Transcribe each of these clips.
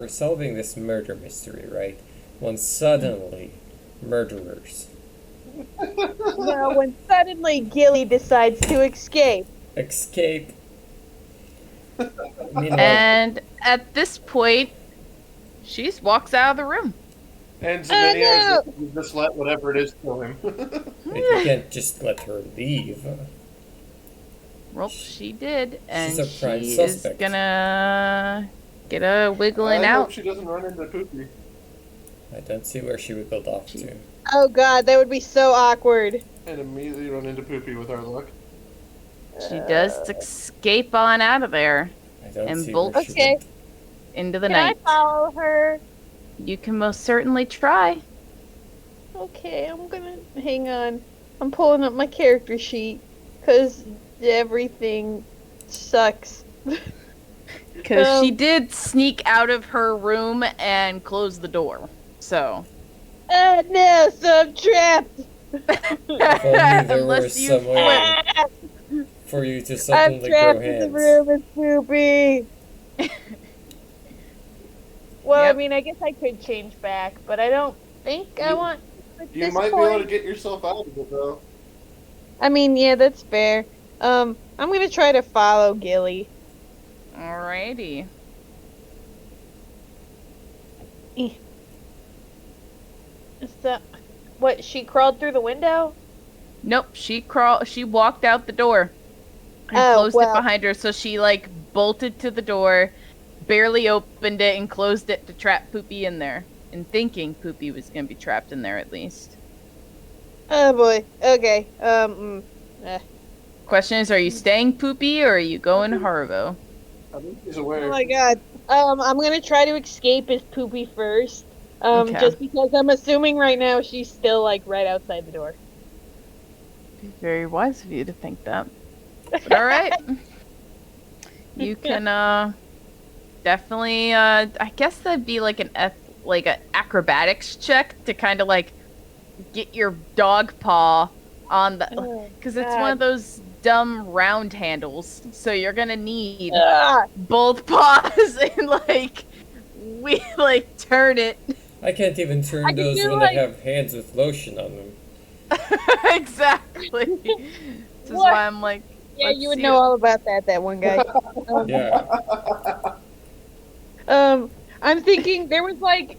We're solving this murder mystery, right? When suddenly, murderers No, when suddenly Gilly decides to escape. escape. Meanwhile, And at this point, she just walks out of the room. And Oh Zinnia is no! going to just let whatever it is kill him. you can't just let her leave. Well, she did, She's and a prime she suspect. is gonna get a wiggling I hope out. she doesn't run into Poopy. I don't see where she wiggled off to. Oh god, that would be so awkward. And immediately run into Poopy with our luck. She does escape on out of there I don't And see bolt- where she Okay. went. into the Can I night. follow her? You can most certainly try. Okay, I'm gonna hang on. I'm pulling up my character sheet because everything sucks. Because she Um, did sneak out of her room and close the door. So. No, so I'm trapped. If only there were Unless you some way Ah, for you to I'm suddenly trapped grow in the hands. room with Poopy. Well, Yep. I mean, I guess I could change back, but I don't think I want. At You this might point. be able to get yourself out of it, though. I mean, yeah, that's fair. I'm gonna try to follow Gilly. Alrighty. So, what? She crawled through the window? Nope, she walked out the door and Oh, closed well. it behind her, so she like bolted to the door, barely opened it and closed it to trap Poopy in there. And thinking Poopy was gonna be trapped in there at least. Oh boy. Okay. Question is, are you staying Poopy or are you going Haribo? I think he's Oh aware. my god. I'm gonna try to escape as Poopy first. Okay. Just because I'm assuming right now she's still like right outside the door. Very wise of you to think that. But alright. You can definitely I guess that'd be like an acrobatics check to kind of like get your dog paw on the Oh, because it's one of those dumb round handles. So you're gonna need Ah! both paws and we turn it. I can't even turn I can those do, when like- I have hands with lotion on them. Exactly. This is What? why I'm like, Yeah, let's you would see know it. all about that one guy. Yeah. I'm thinking there was like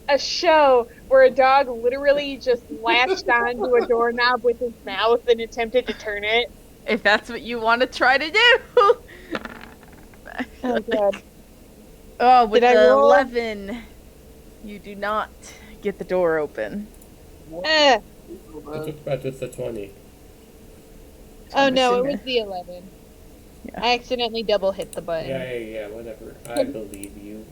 a show where a dog literally just latched onto a doorknob with his mouth and attempted to turn it. If that's what you want to try to do. Oh god. Oh, with Did I the roll? 11, you do not get the door open. Eh. What about with the 20? Oh no, it assuming. was the 11. Yeah. I accidentally double hit the button. Yeah, whatever. I believe you.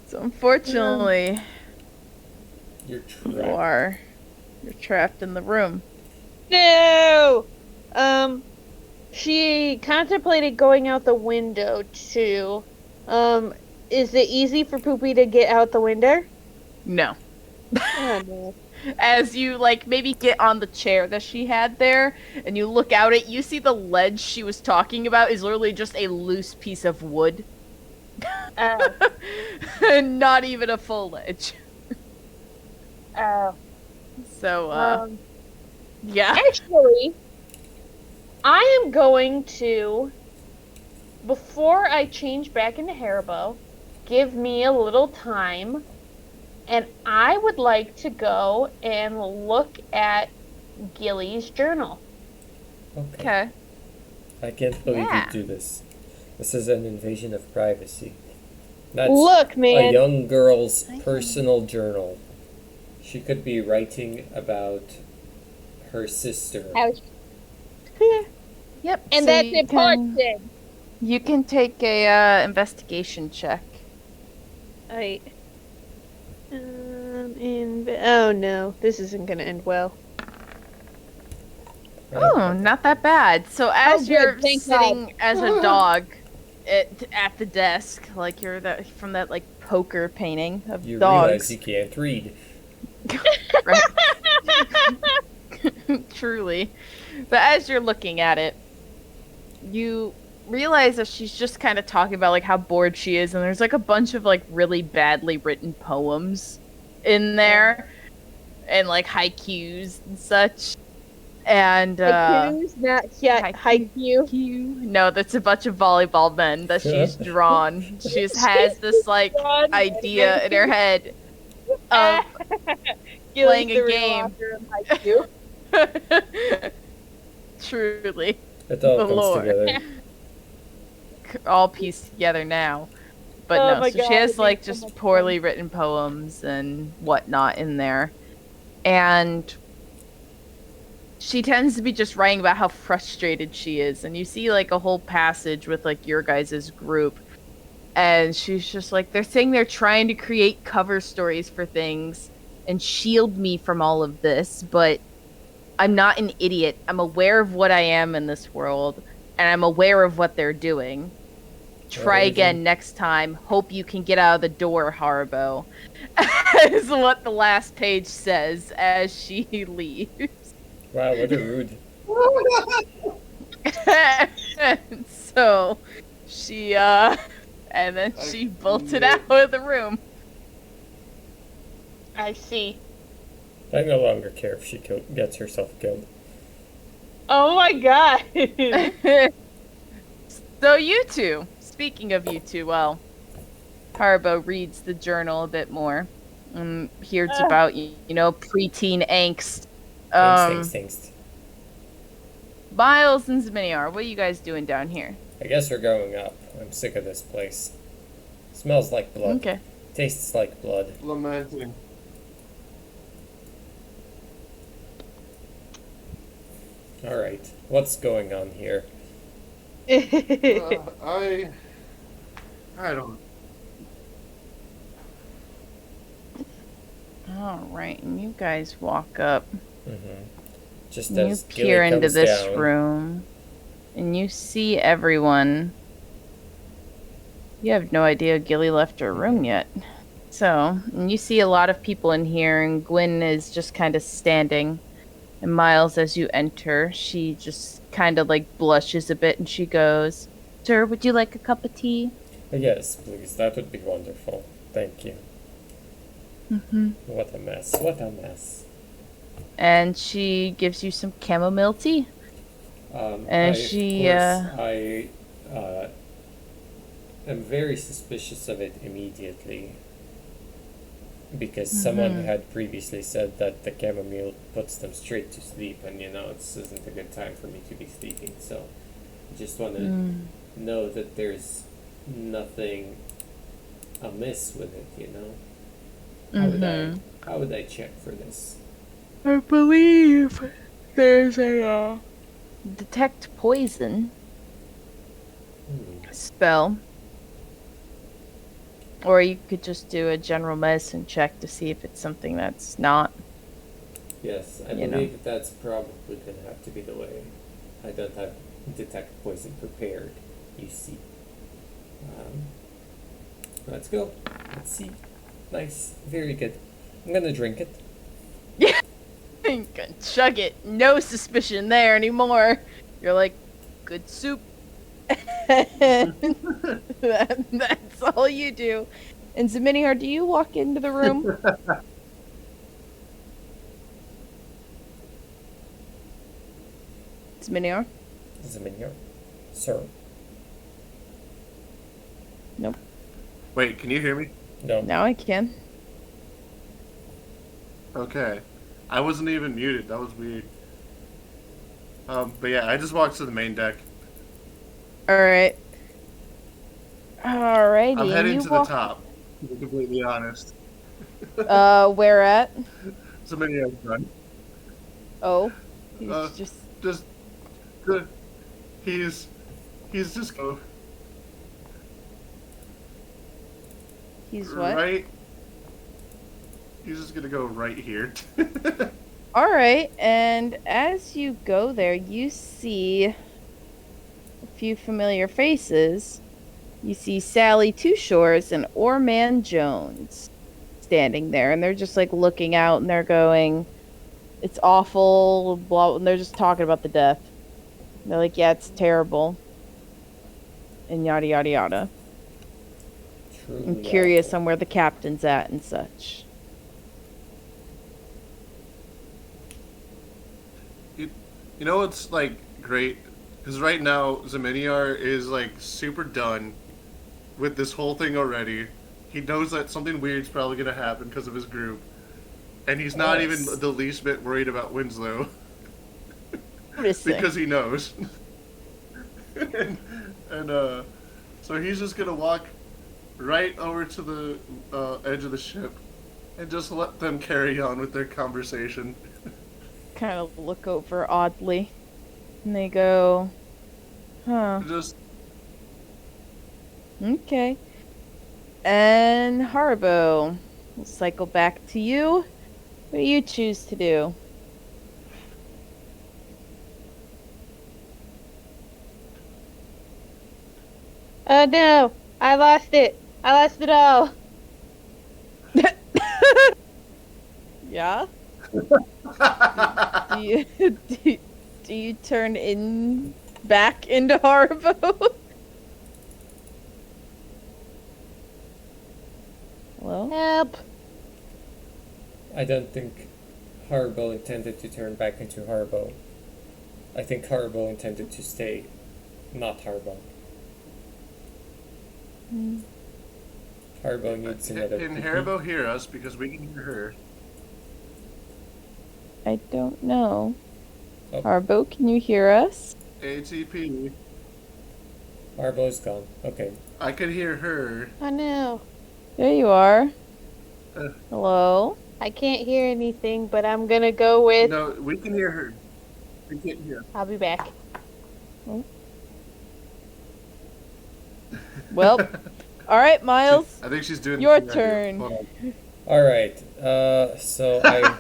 So unfortunately, You're you trapped. you're trapped in the room. No! She contemplated going out the window too. Is it easy for Poopy to get out the window? No. Oh no. As you maybe get on the chair that she had there and you look out at you see the ledge she was talking about is literally just a loose piece of wood. Oh. And not even a full ledge. Oh. So yeah. Actually, I am going to, before I change back into Haribo, give me a little time, and I would like to go and look at Gilly's journal. Okay. I can't believe Yeah. you do this. This is an invasion of privacy. That's Look, a man. young girl's personal journal. She could be writing about her sister. Ouch. Yep. And so that's you important. You can take a investigation check. Right. Oh no, this isn't gonna end well. Oh, not that bad. So as good, you're thank sitting as a dog at the desk, like you're from that poker painting of You dogs. realize you can't read. Right. Truly. But as you're looking at it, you realize that she's just kind of talking about like how bored she is, and there's like a bunch of like really badly written poems in there, and like haikus and such. And Haikus, not haiku. no, that's a bunch of volleyball men that she's drawn. She just has this like God, idea in her head of playing a game. Truly, It all The comes lore. together. all pieced together now. But Oh no, my so God, she has it like makes so just much poorly written poems and whatnot in there. And she tends to be just writing about how frustrated she is. And you see like a whole passage with like your guys' group. And she's just like, they're saying they're trying to create cover stories for things and shield me from all of this, but I'm not an idiot. I'm aware of what I am in this world, and I'm aware of what they're doing. Try again next time. Hope you can get out of the door, Haribo. Is what the last page says as she leaves. Wow, what a rude. And so she and then she bolted out of the room. I see. I no longer care if she gets herself killed. Oh my God. So you two, speaking of you two, well, Haribo reads the journal a bit more. Hears about, preteen angst. Angst. Miles and Zminiar, what are you guys doing down here? I guess we're going up. I'm sick of this place. Smells like blood. Okay. Tastes like blood. Lamenting. Alright, what's going on here? I don't. Alright, and you guys walk up. Mm-hmm. Just And you as peer Gilly into comes this down. room. And you see everyone. You have no idea Gilly left her room yet. So, and you see a lot of people in here, and Gwyn is just kind of standing. And Miles, as you enter, she just kind of like blushes a bit and she goes, "Sir, would you like a cup of tea?" Yes, please. That would be wonderful. Thank you. Mm-hmm. What a mess. What a mess. And she gives you some chamomile tea. And I am very suspicious of it immediately. Because someone had previously said that the chamomile puts them straight to sleep, and this isn't a good time for me to be sleeping. So, I just want to know that there's nothing amiss with it. How would I check for this? I believe there's a detect poison spell. Or you could just do a general medicine check to see if it's something that's not. Yes, I believe that's probably going to have to be the way. I don't have detect poison prepared, you see. Let's go. Let's see. Nice. Very good. I'm going to drink it. Yeah. Chug it. No suspicion there anymore. You're like, good soup. That's all you do. And Zminiar, do you walk into the room? Zminiar? Zminiar? Sir? Nope. Wait, can you hear me? No. Now I can. Okay. I wasn't even muted. That was weird. But yeah, I just walked to the main deck. Alright. Alrighty. I'm heading you to walk... the top, to be completely honest. Where at? So many has done. Oh. He's Just good. He's just go. He's what? Right. He's just gonna go right here. Alright, and as you go there, you see a few familiar faces. You see Sally Two Shores and Orman Jones standing there, and they're just like looking out and they're going, "It's awful," blah, and they're just talking about the death. They're like, "Yeah, it's terrible." and yada yada yada. Truly I'm curious awful. on where the captain's at and such. You know what's like great? Because right now Zeminiar is like super done with this whole thing already. He knows that something weird's probably gonna happen because of his group, and he's not even Yes. the least bit worried about Winslow Interesting. because he knows. and so he's just gonna walk right over to the edge of the ship and just let them carry on with their conversation. Kind of look over oddly. And they go, huh, Just okay. And Haribo, we'll cycle back to you. What do you choose to do? Oh no, I lost it. I lost it all. Yeah? Do you do you turn in back into Haribo? Hello? Help. I don't think Haribo intended to turn back into Haribo. I think Haribo intended to stay not Haribo. Hmm, Haribo needs another can PP. Haribo hear us because we can hear her? I don't know. Oh. Haribo, can you hear us? ATP. Haribo's gone. Okay. I could hear her. Oh no. There you are. Uh, Hello? I can't hear anything, but I'm gonna go with. no, we can hear her. We can't hear. I'll be back. Well, alright, Miles. I think she's doing Your the thing right here. turn. Hold on. All right. So I.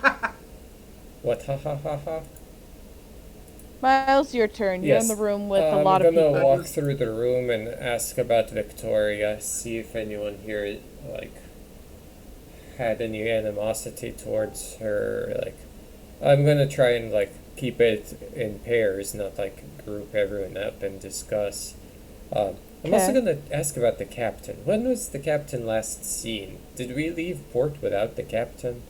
What? Ha ha ha ha. Miles, your turn. You're in Yes. the room with a lot of I'm gonna people. walk through the room and ask about Victoria. See if anyone here like had any animosity towards her. Like, I'm gonna try and like keep it in pairs, not like group everyone up and discuss. I'm also Okay. gonna ask about the captain. When was the captain last seen? Did we leave port without the captain?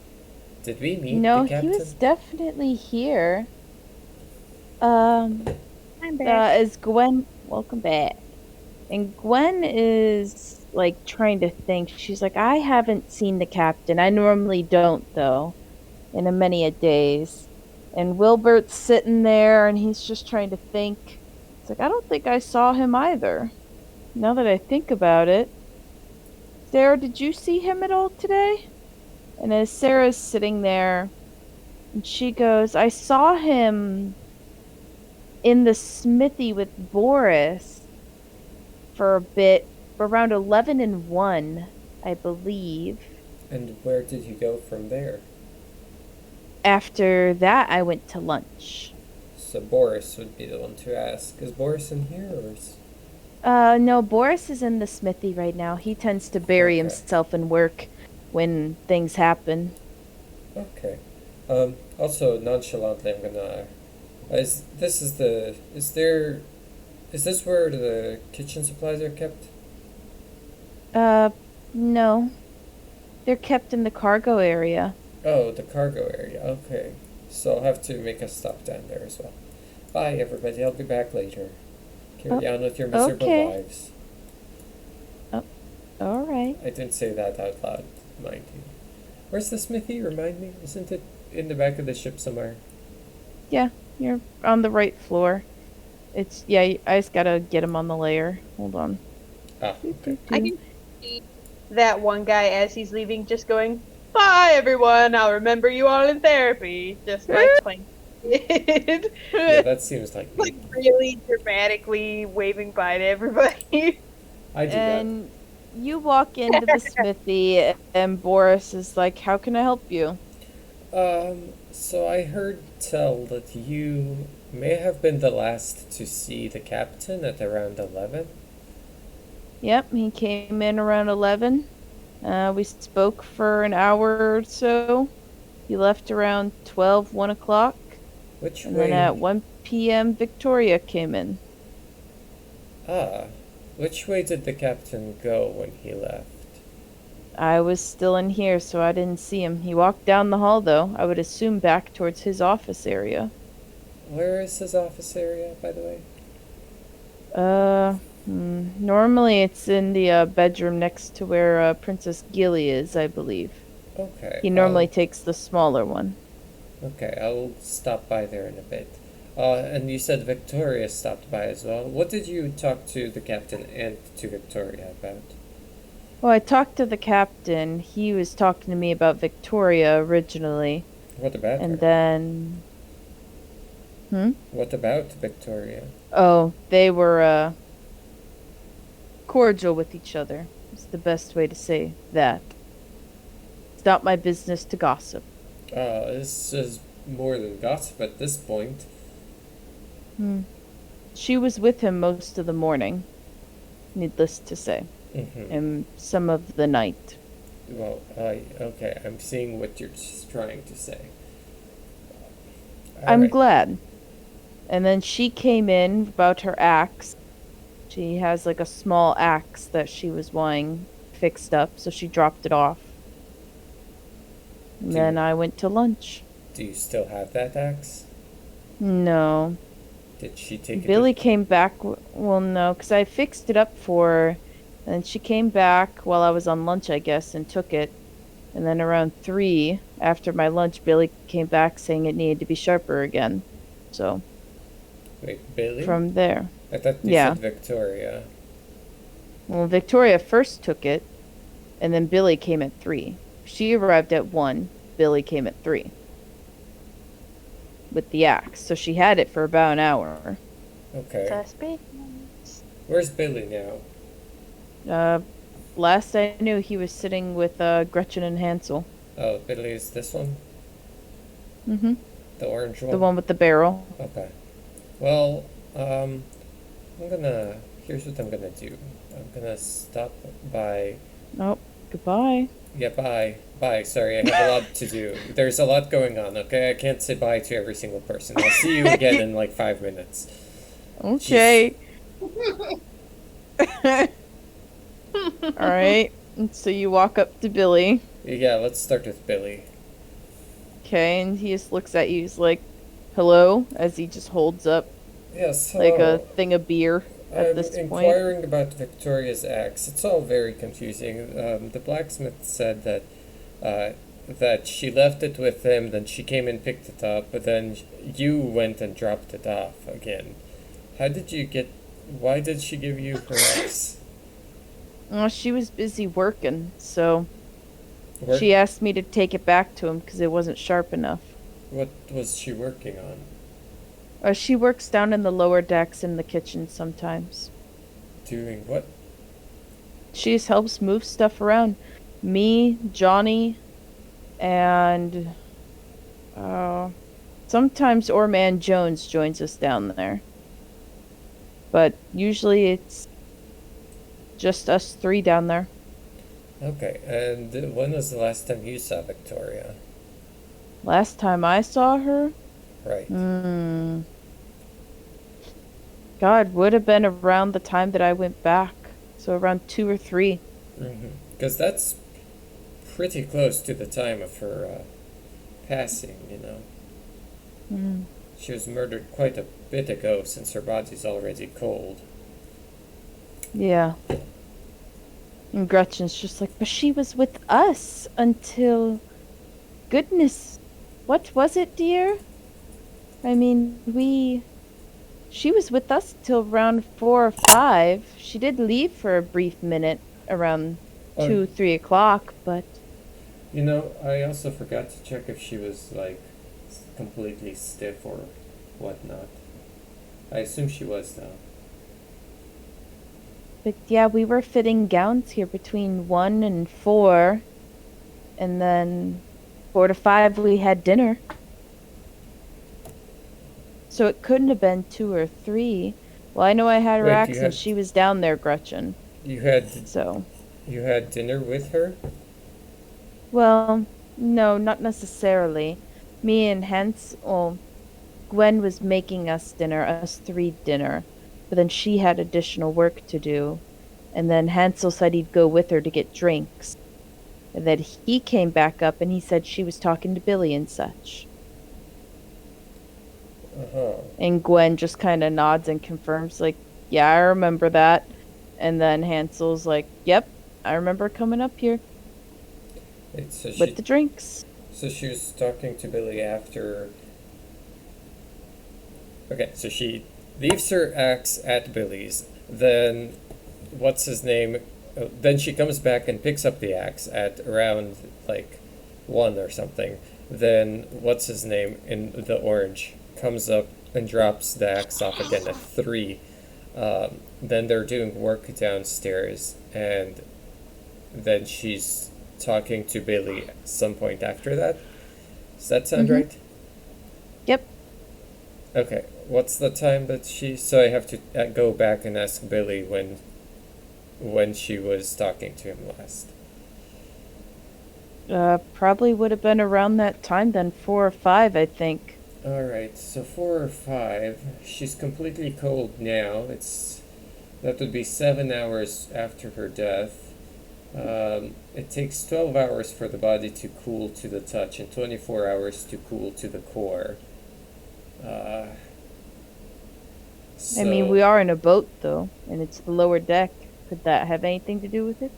Did we meet No, the he captain? was definitely here. I'm Is Gwen welcome back? And Gwen is like trying to think. She's like, I haven't seen the captain. I normally don't though, in a many a days. And Wilbert's sitting there and he's just trying to think. It's like, I don't think I saw him either. Now that I think about it. Sarah, did you see him at all today? And as Sarah's sitting there, and she goes, I saw him in the smithy with Boris for a bit, around 11 and 1, I believe. And where did you go from there? After that, I went to lunch. So Boris would be the one to ask. Is Boris in here or is... No, Boris is in the smithy right now. He tends to bury Okay. himself in work when things happen. Okay. Also, nonchalantly, I'm gonna... Is this where the kitchen supplies are kept? No. They're kept in the cargo area. Oh, the cargo area. Okay. So I'll have to make a stop down there as well. Bye, everybody. I'll be back later. Carry on with your miserable okay. lives. Alright. I didn't say that out loud, mind you. Where's the smithy? Remind me. Isn't it in the back of the ship somewhere? Yeah, you're on the right floor. I just gotta get him on the layer. Hold on. Ah, okay. I can see that one guy as he's leaving just going, "Bye everyone, I'll remember you all in therapy." Just like playing. Yeah, that seems like me. Like really dramatically waving bye to everybody. I do And you walk into the smithy, and Boris is like, how can I help you? that. So I heard tell that you may have been the last to see the captain at around 11. Yep, he came in around 11. We spoke for an hour or so. He left around 12, 1 o'clock. Which And way? then at 1 p.m., Victoria came in. Ah, Which way did the captain go when he left? I was still in here, so I didn't see him. He walked down the hall, though. I would assume back towards his office area. Where is his office area, by the way? Normally it's in the bedroom next to where Princess Gilly is, I believe. Okay. He normally takes the smaller one. Okay, I'll stop by there in a bit. And you said Victoria stopped by as well. What did you talk to the captain and to Victoria about? Well, I talked to the captain. He was talking to me about Victoria originally. What about And her? then... What about Victoria? Oh, they were, cordial with each other. It's the best way to say that. It's not my business to gossip. This is more than gossip at this point. She was with him most of the morning, needless to say, Mm-hmm. and some of the night. Well, okay, I'm seeing what you're trying to say. I'm Alright. glad. And then she came in about her axe. She has like a small axe that she was wanting fixed up, so she dropped it off. And then I went to lunch. Do you still have that axe? No. Did she take Billy it? came back. Well, no, because I fixed it up for her. And she came back while I was on lunch, I guess, and took it. And then around 3, after my lunch, Billy came back saying it needed to be sharper again. So, Wait, Billy? from there. I thought you Yeah. said Victoria. Well, Victoria first took it, and then Billy came at 3. She arrived at 1. Billy came at 3. With the axe. So she had it for about an hour. Okay. Suspicious. Where's Billy now? Last I knew, he was sitting with Gretchen and Hansel. Oh, Billy is this one? Mm-hmm. The orange one? The one with the barrel. Okay. Well, here's what I'm gonna do. I'm gonna stop by. Oh, goodbye. Yeah, bye. Bye. Sorry, I have a lot to do. There's a lot going on, okay? I can't say bye to every single person. I'll see you again in like 5 minutes. Okay. Alright. So you walk up to Billy. Yeah, let's start with Billy. Okay, and he just looks at you. He's like, hello, as he just holds up Yes, like a hello. thing of beer at I'm this point. inquiring about Victoria's axe. It's all very confusing. The blacksmith said that she left it with him, then she came and picked it up, but then you went and dropped it off again. How did you get... Why did she give you her axe? Well, she was busy working, so Work- she asked me to take it back to him because it wasn't sharp enough. What was she working on? She works down in the lower decks in the kitchen sometimes. Doing what? She just helps move stuff around. Me, Johnny, and sometimes Orman Jones joins us down there. But usually it's just us 3 down there. Okay, and when was the last time you saw Victoria? Last time I saw her, Right. God, would have been around the time that I went back. So around 2 or 3. Because that's pretty close to the time of her passing, you know. She was murdered quite a bit ago since her body's already cold. Yeah. And Gretchen's just like, but she was with us until... Goodness. What was it, dear? I mean, She was with us till around 4 or 5. She did leave for a brief minute around 2, 3 o'clock, but... You know, I also forgot to check if she was, like, completely stiff or whatnot. I assume she was, though. But yeah, we were fitting gowns here between 1 and 4. And then 4 to 5 we had dinner. So it couldn't have been 2 or 3. Well, I know I had her Wait, axe and she was down there, Gretchen. You had So, dinner with her? well, no, not necessarily. Me and Gwen was making us 3 dinner. But then she had additional work to do. And then Hansel said he'd go with her to get drinks. And then he came back up and he said she was talking to Billy and such. Uh-huh. And Gwen just kind of nods and confirms, like, yeah, I remember that. And then Hansel's like, yep, I remember coming up here Wait, so with the drinks. so she was talking to Billy after. Okay, so she leaves her axe at Billy's. Then, what's his name? Then she comes back and picks up the axe at around like 1 or something. Then, what's his name in the orange comes up and drops the axe off again at 3. Then they're doing work downstairs, and then she's talking to Billy at some point after that. Does that sound right? Yep. Okay, what's the time that she? So I have to go back and ask Billy when she was talking to him last. Probably would have been around that time then, 4 or 5, I think. All right, so 4 or 5. She's completely cold now. That would be 7 hours after her death. It takes 12 hours for the body to cool to the touch and 24 hours to cool to the core. I mean, we are in a boat, though, and it's the lower deck. Could that have anything to do with it?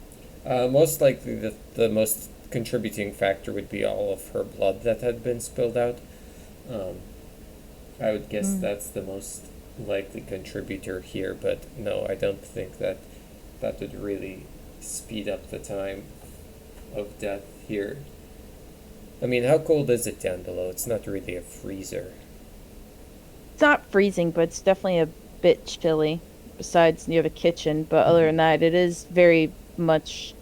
Most likely, the most contributing factor would be all of her blood that had been spilled out. I would guess that's the most likely contributor here, but no, I don't think that would really speed up the time of death here. I mean, how cold is it down below? It's not really a freezer. It's not freezing, but it's definitely a bit chilly, besides near the kitchen. But other than that, it is very much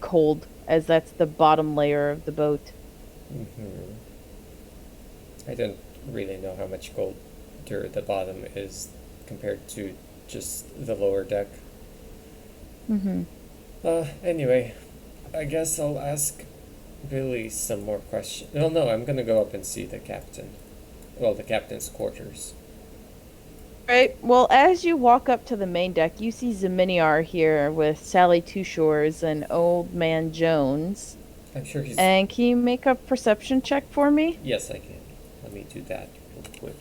cold, as that's the bottom layer of the boat. Mm-hmm. I don't really know how much colder the bottom is compared to just the lower deck. Mm-hmm. Anyway, I guess I'll ask Billy some more questions. Oh no, I'm gonna go up and see the captain. Well, the captain's quarters. Right. Well, as you walk up to the main deck, you see Zeminiar here with Sally Two Shores and Old Man Jones. I'm sure he's. And can you make a perception check for me? Yes, I can. Let me do that real quick.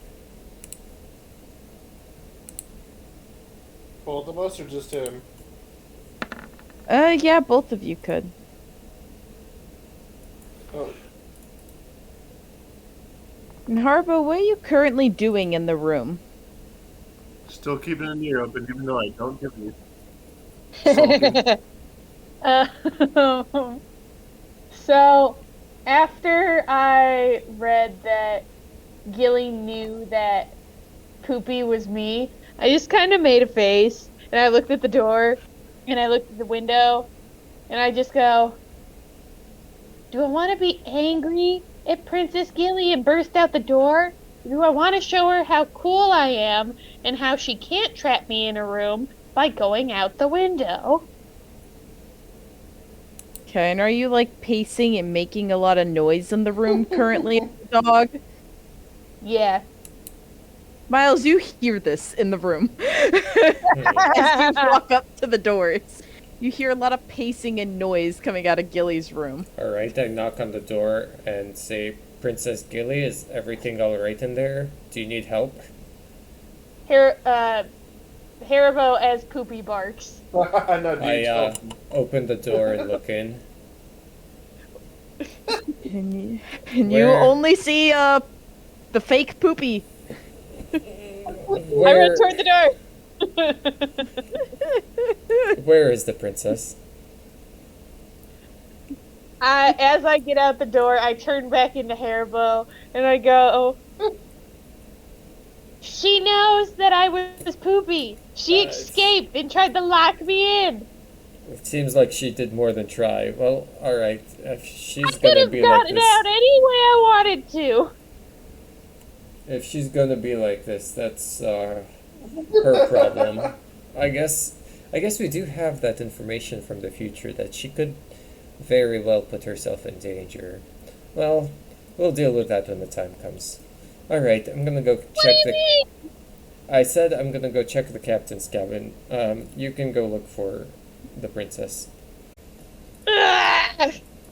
Both of us or just him? Yeah, both of you could. Oh, And Haribo, what are you currently doing in the room? still keeping an ear open, even though I don't give you. Salty. So, after I read that Gilly knew that Poopy was me, I just kind of made a face, and I looked at the door, and I looked at the window, and I just go, do I want to be angry at Princess Gilly and burst out the door? Do I want to show her how cool I am and how she can't trap me in a room by going out the window? Okay, and are you like pacing and making a lot of noise in the room currently, dog? Yeah. Miles, you hear this in the room. As you walk up to the doors, you hear a lot of pacing and noise coming out of Gilly's room. Alright, I knock on the door and say, Princess Gilly, is everything alright in there? Do you need help? Haribo as Poopy barks. No, I open the door and look in. And you Where- only see the fake Poopy. I run toward the door. Where is the princess? As I get out the door, I turn back into Haribo and I go, she knows that I was Poopy. She escaped and tried to lock me in. It seems like she did more than try. Well, alright, if she's I could gonna have be like gotten this. out any way I wanted to. If she's gonna be like this, that's her problem. I guess we do have that information from the future that she could very well put herself in danger. Well, we'll deal with that when the time comes. Alright, I'm gonna go check mean? I said I'm gonna go check the captain's cabin. You can go look for the princess. Ah!